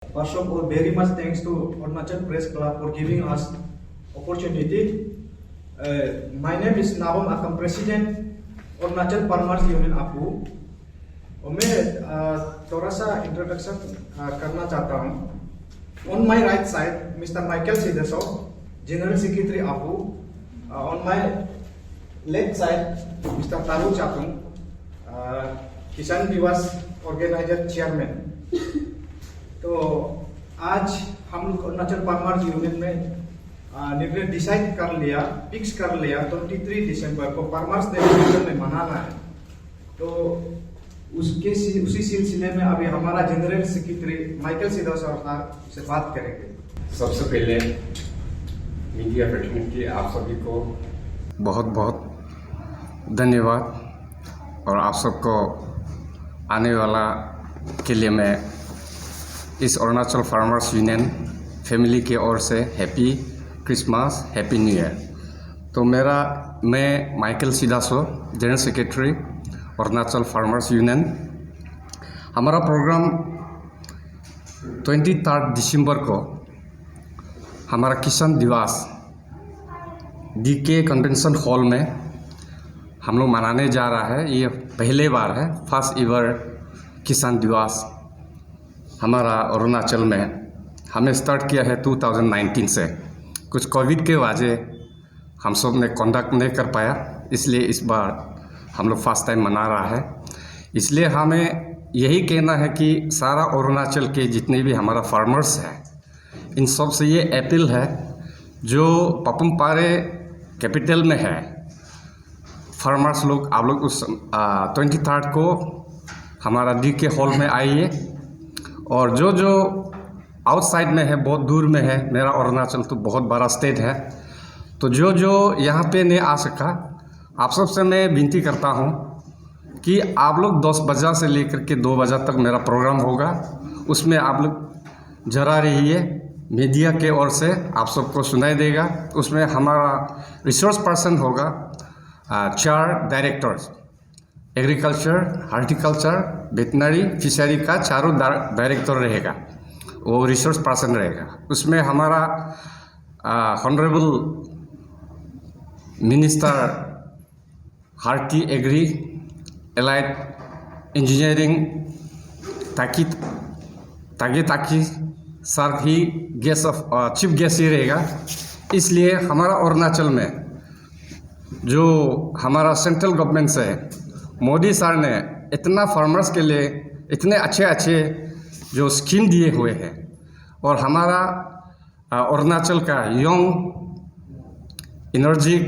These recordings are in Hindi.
First of all, very much thanks to Arunachal Press Club for giving us opportunity. My name is Nabam Akam, President Arunachal Farmers Union Apu. और मैं थोड़ा सा इंट्रोडक्शन करना चाहता हूँ. On my right side, Mr. Michael Sidaso, General Secretary Apu. On my left side, Mr. Taru Chatung, किसान दिवस ऑर्गेनाइजर चेयरमैन. तो आज हम लोग अरुणाचल फार्मर्स यूनियन में निर्णय डिसाइड कर लिया, फिक्स कर लिया 23 दिसंबर को फार्मर्स डे में मनाना है. तो उसी सिलसिले में अभी हमारा जनरल सेक्रेटरी माइकल सिदासो साहब से बात करेंगे. सबसे पहले मीडिया प्रतिनिधि आप सभी को बहुत बहुत धन्यवाद और आप सबको आने वाला के लिए मैं इस अरुणाचल फार्मर्स यूनियन फैमिली की ओर से happy Christmas, happy new year. तो मैं Michael Sidaso, general secretary Arunachal farmers union. हमारा प्रोग्राम 23 दिसंबर को हमारा किसान दिवस DK कन्वेंशन हॉल में हम लोग मनाने जा रहा है. ये पहले बार है, फर्स्ट एवर किसान दिवस हमारा अरुणाचल में. हमें स्टार्ट किया है 2019 से. कुछ कोविड के वजह हम सब ने कंडक्ट नहीं कर पाया, इसलिए इस बार हम लोग फर्स्ट टाइम मना रहा है. इसलिए हमें यही कहना है कि सारा अरुणाचल के जितने भी हमारा फार्मर्स हैं, इन सब से ये अपील है जो पपुमपारे कैपिटल में है, फार्मर्स लोग आप लोग उस 23 को हमारा DK हॉल में आइए. और जो आउटसाइड में है, बहुत दूर में है, मेरा अरुणाचल तो बहुत बड़ा स्टेट है, तो जो यहाँ पे नहीं आ सका, आप सबसे मैं विनती करता हूँ कि आप लोग 10 बजे से लेकर के 2 बजे तक मेरा प्रोग्राम होगा, उसमें आप लोग जरा रहिए. मीडिया के ओर से आप सबको सुनाई देगा. उसमें हमारा रिसोर्स पर्सन होगा, 4 directors, agriculture, horticulture, veterinary, fishery का चारों डायरेक्टर रहेगा, वो रिसोर्स पर्सन रहेगा. उसमें हमारा honourable minister horti, agri, allied engineering ताकि सर ही चीफ गेस्ट ही रहेगा. इसलिए हमारा अरुणाचल में जो हमारा सेंट्रल गवर्नमेंट से मोदी सर ने इतना फार्मर्स के लिए इतने अच्छे जो स्कीम दिए हुए हैं, और हमारा अरुणाचल का young energy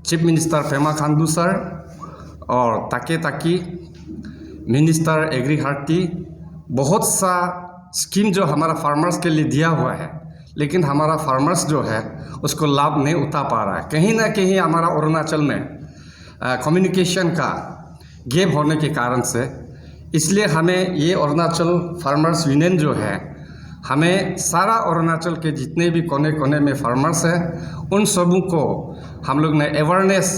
chief minister Pema Khandu sir और ताकि मिनिस्टर एग्री हार्टी, बहुत सा स्कीम जो हमारा फार्मर्स के लिए दिया हुआ है, लेकिन हमारा फार्मर्स जो है उसको लाभ नहीं उठा पा रहा है. कहीं ना कहीं हमारा अरुणाचल में कम्युनिकेशन का गैप होने के कारण से. इसलिए हमें ये अरुणाचल फार्मर्स यूनियन जो है, हमें सारा अरुणाचल के जितने भी कोने कोने में फार्मर्स हैं, उन सबों को हम लोग ने अवेयरनेस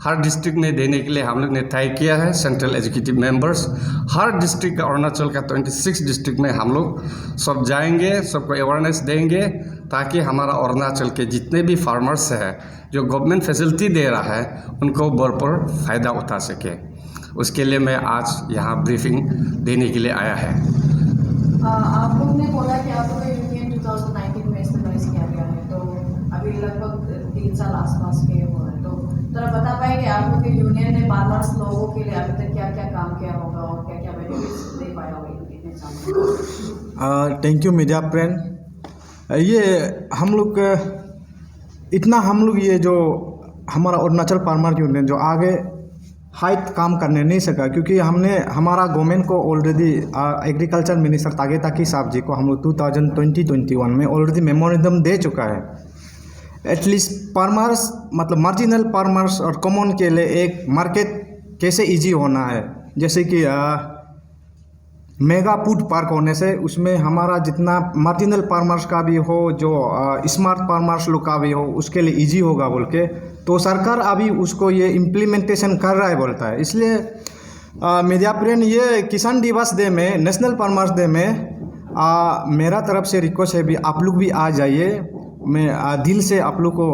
हर डिस्ट्रिक्ट में देने के लिए हम लोग ने तय किया है. सेंट्रल एग्जीक्यूटिव मेंबर्स हर डिस्ट्रिक्ट का, अरुणाचल का 26 डिस्ट्रिक्ट में हम लोग सब जाएंगे, सबको अवेयरनेस देंगे, ताकि हमारा अरुणाचल के जितने भी फार्मर्स हैं जो गवर्नमेंट फैसिलिटी दे रहा है, उनको भरपूर फ़ायदा उठा सके. उसके लिए मैं आज यहाँ ब्रीफिंग देने के लिए आया है. आप लोग ने बोला कि आप लोग का यूनियन 2019 में इस्तेमाल किया गया है, तो अभी लगभग 3 साल आसपास के हुआ है. तो थोड़ा बता पाएंगे आप लोग के यूनियन ने फार्मर्स लोगों के लिए अभी तक क्या क्या काम किया होगा और क्या क्या बेनिफिट्स दे पाया होगा इतने साल? Thank you media friend. ये हम लोग ये जो हमारा अरुणाचल फार्मर यूनियन जो आगे हाइट काम करने नहीं सका, क्योंकि हमारा गवर्नमेंट को ऑलरेडी एग्रीकल्चर मिनिस्टर ताकि साहब जी को हम लोग 2020-21 में ऑलरेडी मेमोरेंडम दे चुका है. एटलीस्ट फार्मर्स मतलब मार्जिनल फार्मर्स और कॉमन के लिए एक मार्केट कैसे इजी होना है, जैसे कि मेगा फूड पार्क होने से उसमें हमारा जितना मार्जिनल फार्मर्स का भी हो, जो स्मार्ट फार्मर्स लोग का भी हो, उसके लिए इजी होगा बोल के, तो सरकार अभी उसको ये इम्प्लीमेंटेशन कर रहा है बोलता है. इसलिए मीडिया फ्रेंड, ये किसान दिवस डे में, नेशनल फार्मर्स डे में मेरा तरफ से रिक्वेस्ट है भी आप लोग भी आ जाइए। मैं दिल से आप लोग को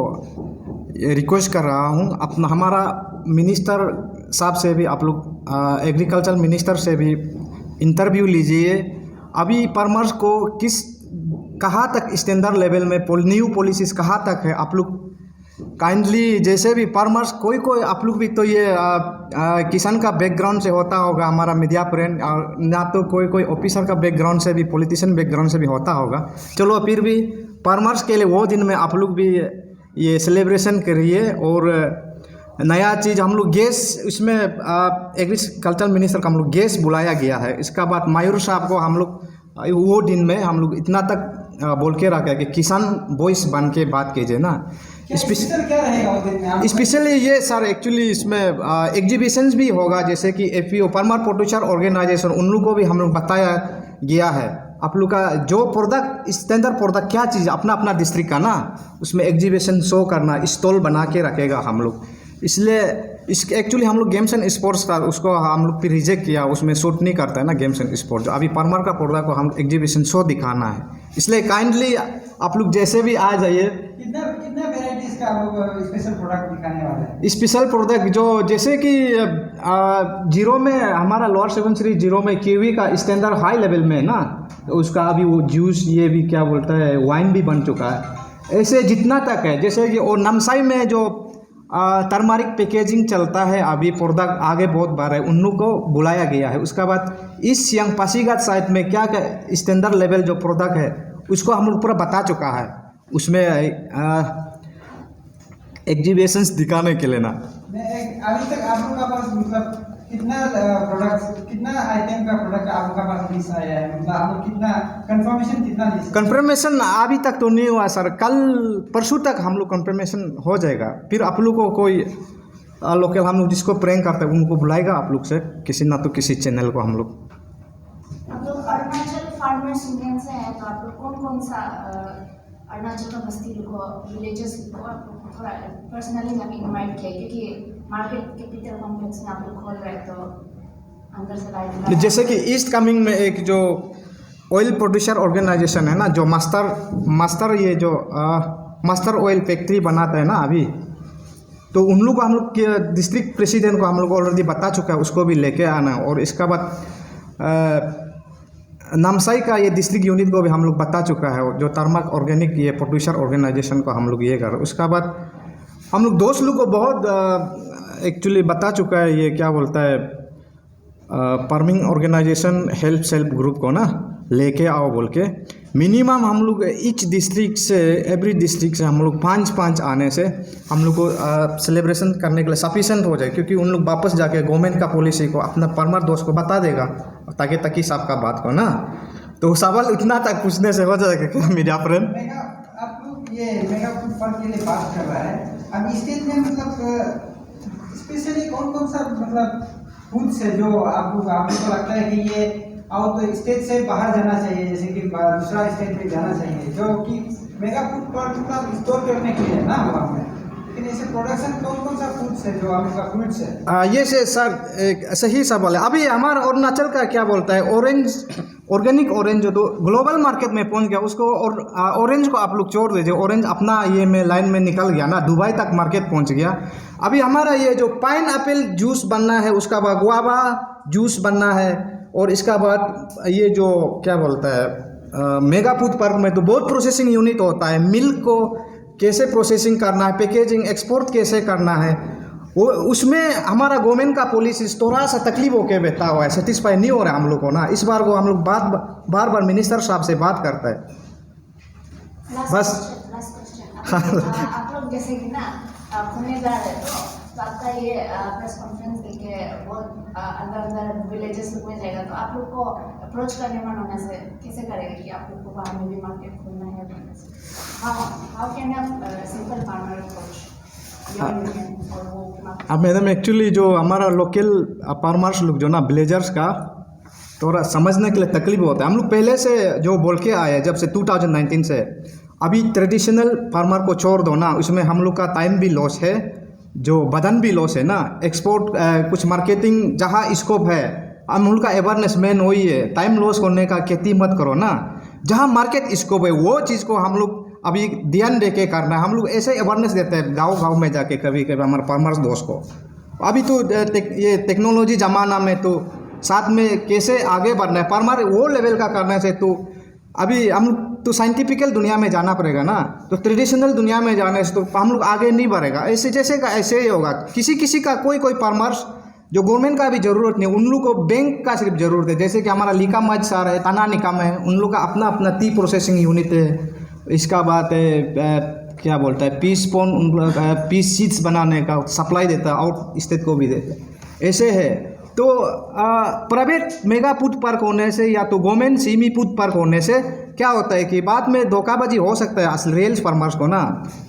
रिक्वेस्ट कर रहा हूँ। अपना हमारा मिनिस्टर साहब से भी आप लोग एग्रीकल्चर मिनिस्टर से भी इंटरव्यू लीजिए। अभी फार्मर्स को कहाँ तक स्टैंडर्ड लेवल में न्यू पॉलिसीज़ कहाँ तक है, आप लोग काइंडली जैसे भी फार्मर्स कोई आप लोग भी तो ये किसान का बैकग्राउंड से होता होगा, हमारा मीडिया फ्रेंड, और ना तो कोई ऑफिसर का बैकग्राउंड से भी, पॉलिटिशियन बैकग्राउंड से भी होता होगा। चलो फिर भी फार्मर्स के लिए वो दिन में आप लोग भी ये सेलिब्रेशन करिए। और नया चीज़ हम लोग गैस, इसमें एग्रीकल्चर मिनिस्टर का हम लोग गैस बुलाया गया है। इसका बाद मायूर साहब को हम लोग वो दिन में हम लोग इतना तक बोल के रखा है कि किसान वॉइस बन के बात कीजिए ना। स्पेशल क्या रहेगा उस दिन में? स्पेशली ये सर एक्चुअली इसमें एग्जीबिशंस भी होगा, जैसे कि एफपीओ फार्मर प्रोड्यूसर ऑर्गेनाइजेशन, उन लोगों को भी हम लोग बताया गया है। आप लोग का जो प्रोडक्ट स्टैंडर्ड प्रोडक्ट क्या चीज़ अपना अपना डिस्ट्रिक्ट का ना, उसमें एग्जीबिशन शो करना, स्टॉल बना के रखेगा हम लोग। इसलिए एक्चुअली हम लोग गेम्स एंड स्पोर्ट्स का उसको हम लोग फिर रिजेक्ट किया, उसमें शूट नहीं करता है ना गेम्स एंड स्पोर्ट्स। अभी फार्मर का प्रोडक्ट को हम एग्जीबिशन शो दिखाना है, इसलिए काइंडली आप लोग जैसे भी आ जाइए। कितना वेराइटीज का आप लोग स्पेशल प्रोडक्ट दिखाने वाले हैं? स्पेशल प्रोडक्ट जो जैसे कि जीरो में हमारा लोअर 730 में कीवी का स्टैंडर्ड हाई लेवल में है ना, तो उसका अभी वो जूस, ये भी क्या बोलता है, वाइन भी बन चुका है। ऐसे जितना तक है, जैसे कि और नामसाई में जो टर्मरिक पैकेजिंग चलता है, अभी प्रोडक्ट आगे बहुत बार है, उन लोग को बुलाया गया है। उसके बाद इस सियांग पासीघाट साइड में क्या क्या स्टैंडर्ड लेवल जो प्रोडक्ट है उसको हम लोग पूरा बता चुका है, उसमें एग्जीबिशंस दिखाने के लिए ना। अभी तक आप लोग का पास मतलब कितना प्रोडक्ट, कितना आइटम का प्रोडक्ट आप लोग का पास लिस्ट आया है? मतलब आप लोग कितना कंफर्मेशन कंफर्मेशन अभी तक तो नहीं हुआ सर, कल परसों तक हम लोग कंफर्मेशन हो जाएगा। फिर आप लोग को कोई लोकल हम लोग जिसको प्रैंक करते हैं उनको बुलाएगा आप लोग से, किसी ना तो किसी चैनल को हम लोग। आप लोग अरुणाचल फार्मर्स यूनियन से हैं, तो आप लोग कौन सा अरुणाचल का बस्ती को, विलेजेस को आप लोग थोड़ा पर्सनली हमें इनवाइट किया, क्योंकि मार्केट कैपिटल कॉम्प्लेक्स में आप लोग खोल रहे हैं, तो अंदर से लाइट जैसे कि ईस्ट कमिंग में एक जो ऑयल प्रोड्यूसर ऑर्गेनाइजेशन है ना, जो मास्टर ये जो मास्टर ऑयल फैक्ट्री बनाता है ना अभी, तो उन लोग को हम लोग के डिस्ट्रिक्ट प्रेसिडेंट को हम लोग ऑलरेडी बता चुका है, उसको भी लेके आना। और इसका बाद नामसाई का ये डिस्ट्रिक्ट यूनिट को भी हम लोग बता चुका है, जो टर्मक ऑर्गेनिक ये प्रोड्यूसर ऑर्गेनाइजेशन को हम लोग ये कर। उसका बाद हम लोग दोस्त लोग को बहुत एक्चुअली बता चुका है, ये क्या बोलता है, farming organisation help self group को ना लेके आओ बोल के। मिनिमम हम लोग ईच डिस्ट्रिक्ट से, एवरी डिस्ट्रिक्ट से हम लोग 5-5 आने से हम लोग को सेलिब्रेशन करने के लिए सफिशेंट हो जाए, क्योंकि उन लोग वापस जाके गवर्नमेंट का पॉलिसी को अपना फार्मर दोस्त को बता देगा, ताकि तकी साहब का बात को ना। तो सवाल इतना तक पूछने से हो जाएगा मीडिया फ्रेंड। आप लोग ये मेगा फूड पार्क के लिए बात कर रहा है, अब स्टेट में मतलब स्पेशली कौन कौन सा मतलब फूड से जो आपको लगता है कि ये और तो स्टेट से बाहर जाना चाहिए, जैसे कि दूसरा स्टेट में जाना चाहिए, जो कि मेगा फूड पार्क मतलब स्टोर करने के लिए ना वहाँ में, लेकिन ऐसे प्रोडक्शन कौन सा फूड्स है जो आपका फ्रूट्स है? ये से सर एक सही सवाल है। अभी हमारा अरुणाचल का क्या बोलता है, ऑरेंज, ऑर्गेनिक ऑरेंज जो तो ग्लोबल मार्केट में पहुंच गया, उसको और ऑरेंज को आप लोग छोड़ दीजिए, ऑरेंज अपना ये में लाइन में निकल गया ना, दुबई तक मार्केट पहुंच गया। अभी हमारा ये जो पाइन एप्पल जूस बनना है, उसका बाद गुआवा जूस बनना है, और इसका बाद ये जो क्या बोलता है मेगा फूड पार्क में तो बहुत प्रोसेसिंग यूनिट होता है, मिल्क को कैसे प्रोसेसिंग करना है, पैकेजिंग एक्सपोर्ट कैसे करना है, वो उसमें हमारा गवर्नमेंट का पॉलिसी थोड़ा सा तकलीफ होकर बैठा हुआ है, सेटिस्फाई नहीं हो रहा है हम लोग को ना। इस बार को हम लोग बार बार मिनिस्टर साहब से बात करता है बस। आप लोग जैसे कि ना पुणे जा रहे तो आपका ये प्रेस कॉन्फ्रेंस देके बहुत अंदर विलेजेस में जाएगा, तो आप लोग को अप्रोच करने मन होने से कैसे करेगा कि आप लोग को बाहर में भी मार्केट खोलना है? How can simple farmer approach? अब मैडम एक्चुअली जो हमारा लोकल फार्मर्स लोग जो ना विलेजर्स का थोड़ा समझने के लिए तकलीफ होता है। हम लोग पहले से जो बोल के आए हैं, जब से 2019 से, अभी ट्रेडिशनल फार्मर को छोड़ दो ना, उसमें हम लोग का टाइम भी लॉस है, जो बदन भी लॉस है ना, एक्सपोर्ट कुछ मार्केटिंग जहाँ स्कोप है, हम लोग का अवेयरनेस मेन वही है, टाइम लॉस करने का खेती मत करो ना। जहाँ मार्केट स्कोप है वो चीज़ को हम लोग अभी ध्यान दे के करना है। हम लोग ऐसे अवेयरनेस देते हैं गांव-गांव में जाके कभी कभी हमारे फार्मर्स दोस्त को। अभी तो ये टेक्नोलॉजी ज़माना में तो साथ में कैसे आगे बढ़ना है फार्मर वो लेवल का करने से तो अभी हम तो साइंटिफिकल दुनिया में जाना पड़ेगा ना, तो ट्रेडिशनल दुनिया में जाने से तो हम लोग आगे नहीं बढ़ेगा। ऐसे जैसे का ऐसे ही होगा। किसी का कोई फार्मर्स जो गवर्नमेंट का भी ज़रूरत नहीं, उन लोग को बैंक का सिर्फ ज़रूरत है। जैसे कि हमारा लीका मज सार है, तना निकाम है, उन लोग का अपना अपना टी प्रोसेसिंग यूनिट है। इसका बात है क्या बोलता है पीस पोन, उन लोग पीस सीड्स बनाने का सप्लाई देता है, आउट स्टेट को भी देता है। ऐसे है तो प्राइवेट मेगा फूड पार्क होने से या तो गवर्नमेंट सेमी फूड पार्क होने से क्या होता है कि बाद में धोखाबाजी हो सकता है असल रियल फार्मर्स को ना,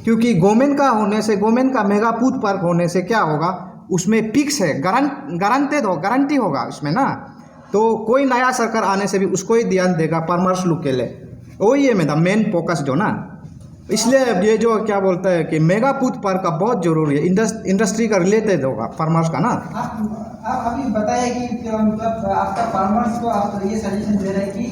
क्योंकि गवर्नमेंट का होने से, गवर्नमेंट का मेगा फूड पार्क होने से क्या होगा, उसमें फिक्स है, गारंटी होगा उसमें ना। तो कोई नया सरकार आने से भी उसको ही ध्यान देगा फार्मर्स लोग के लिए। वही है मेरा मेन फोकस जो ना। इसलिए ये जो क्या बोलता है कि मेगा फूड पार्क का बहुत जरूरी है, इंडस्ट्री का रिलेटेड होगा फार्मर्स का ना। आप अभी बताइए कि मतलब आपका फार्मर्स को आप ये सजेशन दे रहे हैं कि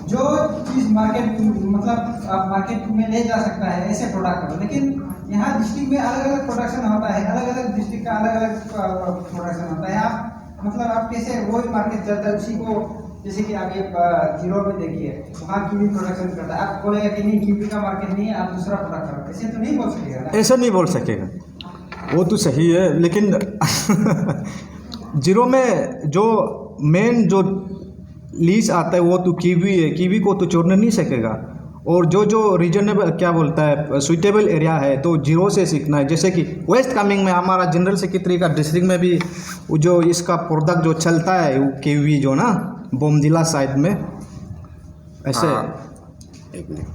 जो चीज़ मार्केट मतलब आप मार्केट में ले जा सकता है ऐसे प्रोडक्ट करो, लेकिन यहाँ डिस्ट्रिक्ट में अलग अलग प्रोडक्शन होता है, अलग अलग डिस्ट्रिक्ट का अलग अलग प्रोडक्शन होता है। आप मतलब आप कैसे वही मार्केट चलता है उसी को, जैसे कि आप ये जीरो में देखिए वहाँ कीवी प्रोडक्शन करता है, आप बोलेगा कि नहीं कीवी का मार्केट नहीं है, आप दूसरा प्रोडक्ट करो, ऐसे तो नहीं बोल सकेगा ना। ऐसा नहीं बोल सकेगा, वो तो सही है, लेकिन जीरो में जो मेन जो लीज आता है वो तो कीवी है, कीवी को तो छोड़ने नहीं सकेगा। और जो रीजनेबल क्या बोलता है सुइटेबल एरिया है तो जीरो से सीखना है। जैसे कि वेस्ट कामिंग में हमारा जनरल सेक्रेटरी का डिस्ट्रिक्ट में भी जो इसका प्रोडक्ट जो चलता है वो कीवी जो ना बोमदिला साइड में ऐसे। एक मिनट।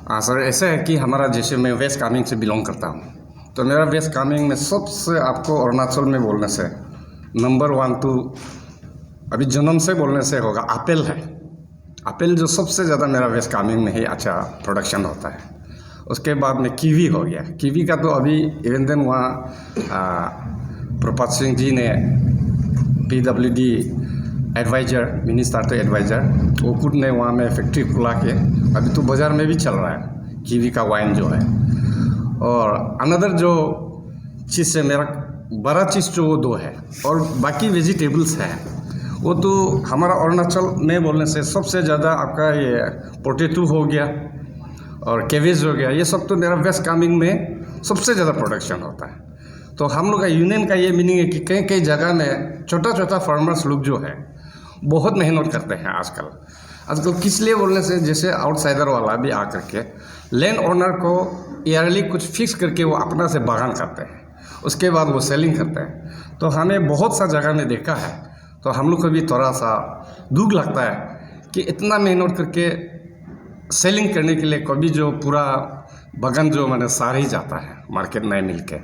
हाँ सर, ऐसा है कि हमारा जैसे मैं वेस्ट कामिंग से बिलोंग करता हूँ, तो मेरा वेस्ट कामिंग में सबसे आपको अरुणाचल में बोलने से नंबर 1 तो अभी जन्म से बोलने से होगा एप्पल है। एप्पल जो सबसे ज़्यादा मेरा वेस्ट कामिंग में ही अच्छा प्रोडक्शन होता है। उसके बाद में कीवी हो गया। कीवी का तो अभी इवन देन वहाँ प्रभात सिंह जी ने PWD एडवाइज़र, मिनिस्टर तो एडवाइज़र, वो खुद ने वहाँ में फैक्ट्री खुला के अभी तो बाज़ार में भी चल रहा है कीवी का वाइन जो है। और अनदर जो चीज़ से मेरा बड़ा चीज़ जो वो 2 है, और बाकी वेजिटेबल्स है वो तो हमारा अरुणाचल में बोलने से सबसे ज़्यादा आपका ये पोटैटो हो गया और कैबेज हो गया, ये सब तो मेरा वेस्ट कामिंग में सबसे ज़्यादा प्रोडक्शन होता है। तो हम लोग का यूनियन का ये मीनिंग है कि कई कई जगह में छोटा फार्मर्स लोग जो है बहुत मेहनत करते हैं आजकल किस लिए बोलने से, जैसे आउटसाइडर वाला भी आकर के लैंड ओनर को ईयरली कुछ फिक्स करके वो अपना से बागान करते हैं, उसके बाद वो सेलिंग करते हैं। तो हमें बहुत सा जगह में देखा है, तो हम लोग को भी थोड़ा सा दुख लगता है कि इतना मेहनत करके सेलिंग करने के लिए कभी जो पूरा बगान जो मैंने सार ही जाता है मार्केट में मिल के।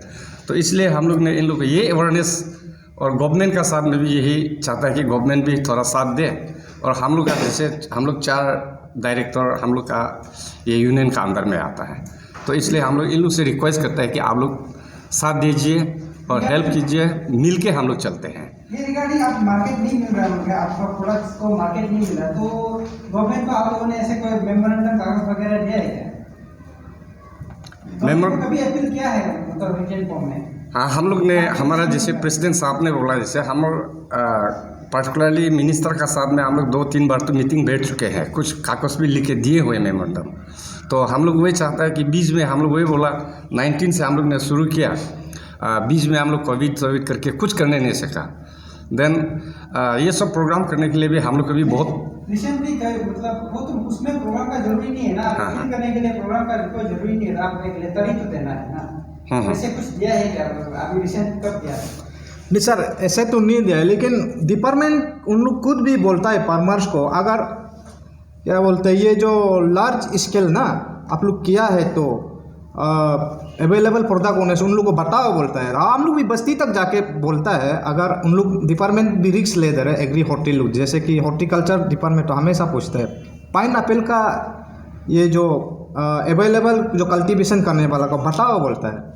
तो इसलिए हम लोग ने इन लोग को ये अवेयरनेस, और गवर्नमेंट का साथ में भी यही चाहता है कि गवर्नमेंट भी थोड़ा साथ दे। और हम लोग का जैसे हम लोग 4 डायरेक्टर हम लोग का ये यूनियन का अंदर में आता है, तो इसलिए हम लोग इन लोग से रिक्वेस्ट करते हैं कि आप लोग साथ दीजिए और हेल्प कीजिए, मिल के हम लोग चलते हैं। ये रिगार्डिंग आप मार्केट नहीं मिल रहा है, आपका प्रोडक्ट्स को मार्केट नहीं मिला, तो गवर्नमेंट को आप लोगों ने ऐसे कोई मेमोरेंडम कागज वगैरह दिया है क्या? कभी अपील किया है मतलब रिटन फॉर्म में? हाँ, हम लोग ने, हमारा जैसे प्रेसिडेंट साहब ने बोला, जैसे हम पर्टिकुलरली मिनिस्टर का साथ में हम लोग 2-3 बार तो मीटिंग बैठ चुके हैं, कुछ कागज भी लिख के दिए हुए मेमोरेंडम। तो हम लोग वही चाहता है कि बीच में हम लोग वही बोला 19 से हम लोग ने शुरू किया, बीच में हम लोग कोविड करके कुछ करने नहीं सका। देन ये सब प्रोग्राम करने के लिए भी हम लोग को भी बहुत रिसेंटली मतलब वो तो उसमें प्रोग्राम का जरूरी नहीं है ना, हाँ। करने के लिए प्रोग्राम का कोई जरूरी नहीं है, आप एक लेटर ही तो देना है ना। वैसे कुछ दिया है क्या अभी रिसेंट कब दिया है? नहीं सर, ऐसे तो नहीं दिया है, लेकिन डिपार्टमेंट उन लोग खुद भी बोलता है फार्मर्स को, अगर क्या बोलते हैं ये जो लार्ज स्केल ना आप लोग किया है तो अवेलेबल प्रोडक्ट होने से उन लोग को बताओ बोलता है। हम लोग भी बस्ती तक जाके बोलता है, अगर उन लोग डिपार्टमेंट भी रिस्क ले दे रहे एग्री हॉर्टी लोग, जैसे कि हॉर्टिकल्चर डिपार्टमेंट तो हमेशा पूछता है पाइन एप्पल का ये जो अवेलेबल जो कल्टीवेशन करने वाला को बताओ बोलता है।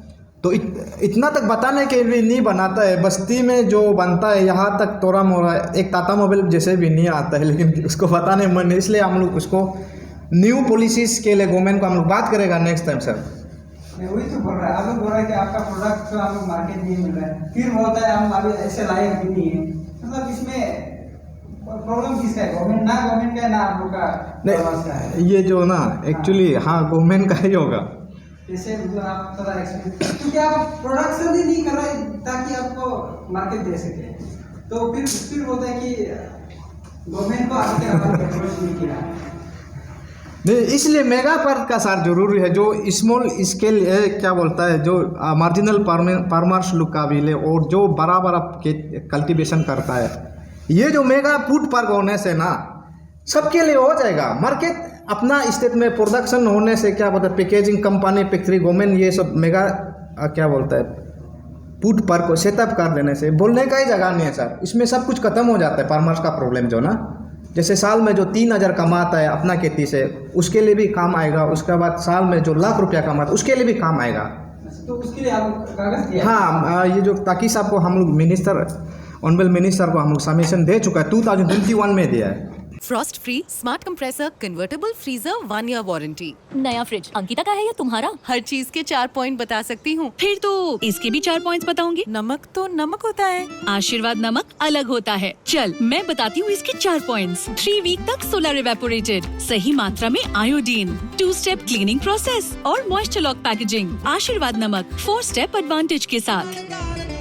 तो इतना तक बताने के लिए नहीं बनाता है, बस्ती में जो बनता है यहाँ तक तोड़ा मोड़ा एक टाटा मोबाइल जैसे भी नहीं आता है, लेकिन उसको बताने मन है, इसलिए हम लोग उसको न्यू पॉलिसीज के लिए गवर्नमेंट को हम लोग बात करेगा नेक्स्ट टाइम सर। मैं वही तो बोल रहा है, आप लोग बोल रहे हैं कि आपका प्रोडक्ट तो हम लोग मार्केट नहीं मिल रहा है, फिर बोलता है हम अभी ऐसे लायक भी नहीं है। मतलब इसमें प्रॉब्लम किसका है? गवर्नमेंट ना, गवर्नमेंट का है ना आप लोग का प्रवास का है? नहीं, ये जो ना एक्चुअली हाँ गवर्नमेंट का ही होगा। जैसे मतलब आप थोड़ा एक्सप्लेन, क्योंकि आप प्रोडक्शन ही नहीं कर रहे ताकि आपको मार्केट दे सके, तो फिर बोलता है कि गवर्नमेंट को आपके अप्रोच नहीं किया। नहीं, इसलिए मेगा पार्क का सार जरूरी है, जो स्मॉल स्केल क्या बोलता है, जो मार्जिनल फार्मर्स लोग का भी ले और जो बड़ा बड़ा कल्टीवेशन करता है, ये जो मेगा फूड पार्क होने से ना सबके लिए हो जाएगा। मार्केट अपना स्टेट में प्रोडक्शन होने से क्या बोलता है, पैकेजिंग कंपनी, फैक्ट्री, गवर्नमेंट ये सब मेगा क्या बोलता है फूड पार्क को सेटअप कर देने से बोलने का ही जगह नहीं है सर। इसमें सब कुछ खत्म हो जाता है। फार्मर्स का प्रॉब्लम जो ना, जैसे साल में जो 3,000 कमाता है अपना खेती से, उसके लिए भी काम आएगा। उसके बाद साल में जो लाख रुपया कमाता है उसके लिए भी काम आएगा। तो उसके लिए आप कागज दिया? हाँ, ये जो ताकि साहब को हम लोग मिनिस्टर, ऑनरेबल मिनिस्टर को हम लोग सबमिशन दे चुका है, 2021 में दिया है। Frost free smart compressor convertible freezer 1 year warranty. नया फ्रिज अंकिता का है या तुम्हारा? हर चीज के 4 पॉइंट बता सकती हूँ। फिर तो इसके भी 4 पॉइंट्स बताऊंगी। नमक तो नमक होता है, आशीर्वाद नमक अलग होता है। चल मैं बताती हूँ इसके 4 पॉइंट्स। 3 वीक तक सोलर इवेपोरेटेड, सही मात्रा में आयोडीन, 2 स्टेप क्लीनिंग प्रोसेस और मॉइस्चर लॉक पैकेजिंग। आशीर्वाद नमक 4 स्टेप एडवांटेज के साथ।